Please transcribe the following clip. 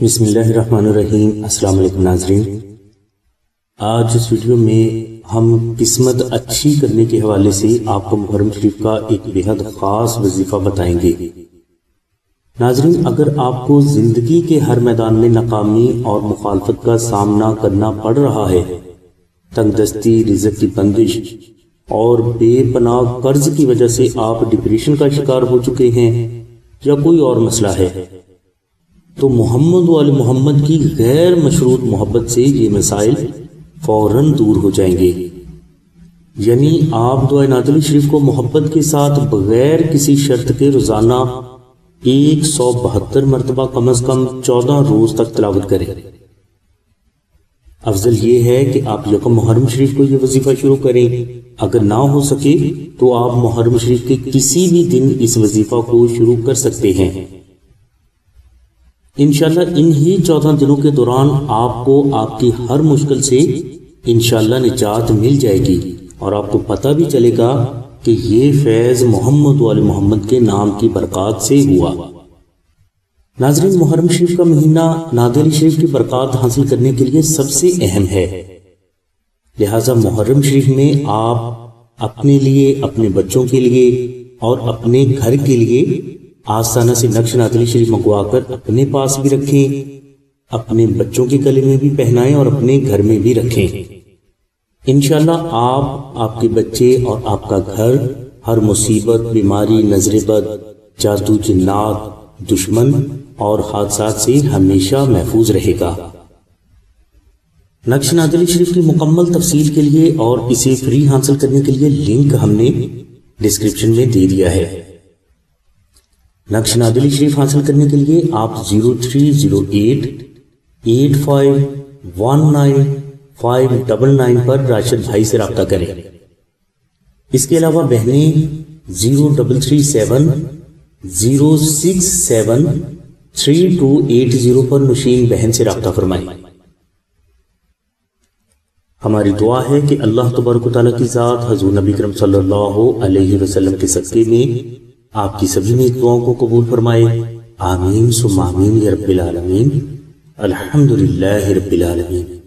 بسم اللہ الرحمن الرحیم۔ السلام علیکم ناظرین، آج اس ویڈیو میں ہم قسمت اچھی کرنے کے حوالے سے آپ کو محرم شریف کا ایک بہت خاص وظیفہ بتائیں گے۔ ناظرین، اگر آپ کو زندگی کے ہر میدان میں ناکامی اور مخالفت کا سامنا کرنا پڑ رہا ہے، تنگ دستی، رزق کی بندش اور بے پناہ قرض کی وجہ سے آپ ڈپریشن کا شکار ہو چکے ہیں یا کوئی اور مسئلہ ہے، تو محمد وآل محمد کی غیر مشروط محبت سے یہ مسائل فوراً دور ہو جائیں گے۔ یعنی آپ دعائے نازلی شریف کو محبت کے ساتھ بغیر کسی شرط کے روزانہ 172 مرتبہ کم از کم 14 روز تک تلاوت کریں۔ افضل یہ ہے کہ آپ یکم محرم شریف کو یہ وظیفہ شروع کریں۔ اگر نہ ہو سکے تو آپ محرم شریف کے کسی بھی دن اس وظیفہ کو شروع کر سکتے ہیں۔ انشاءاللہ انہی 14 دنوں کے دوران آپ کو آپ کی ہر مشکل سے انشاءاللہ نجات مل جائے گی، اور آپ کو پتہ بھی چلے گا کہ یہ فیض محمد وآل محمد کے نام کی برکات سے ہوا۔ ناظرین، محرم شریف کا مہینہ نعت علی شریف کی برکات حاصل کرنے کے لیے سب سے اہم ہے، لہٰذا محرم شریف میں آپ اپنے لیے، اپنے بچوں کے لیے اور اپنے گھر کے لیے آستانہ سے نقش نعت علی شریف منگوا کر اپنے پاس بھی رکھیں، اپنے بچوں کے گلے میں بھی پہنائیں اور اپنے گھر میں بھی رکھیں۔ انشاءاللہ آپ کے بچے اور آپ کا گھر ہر مصیبت، بیماری، نظر بد، جادو، جنات، دشمن اور حادثات سے ہمیشہ محفوظ رہے گا۔ نقش نعت علی شریف کی مکمل تفصیل کے لیے اور اسے فری حاصل کرنے کے لیے لنک ہم نے ڈسکرپشن میں دے دیا ہے۔ نقش نعت علی شریف حاصل کرنے کے لیے آپ 0308851959 پر راشد بھائی سے رابطہ کریں۔ اس کے علاوہ بہنیں 0337067380 پر نشین بہن سے رابطہ فرمائیں۔ ہماری دعا ہے کہ اللہ تبارک و تعالیٰ کی ذات حضور نبی کرم صلی اللہ علیہ وسلم کے صدقے میں آپ کی سبھی نیک دعاؤں کو قبول فرمائے۔ آمین ثم آمین یا رب العالمین۔ الحمدللہ رب العالمین۔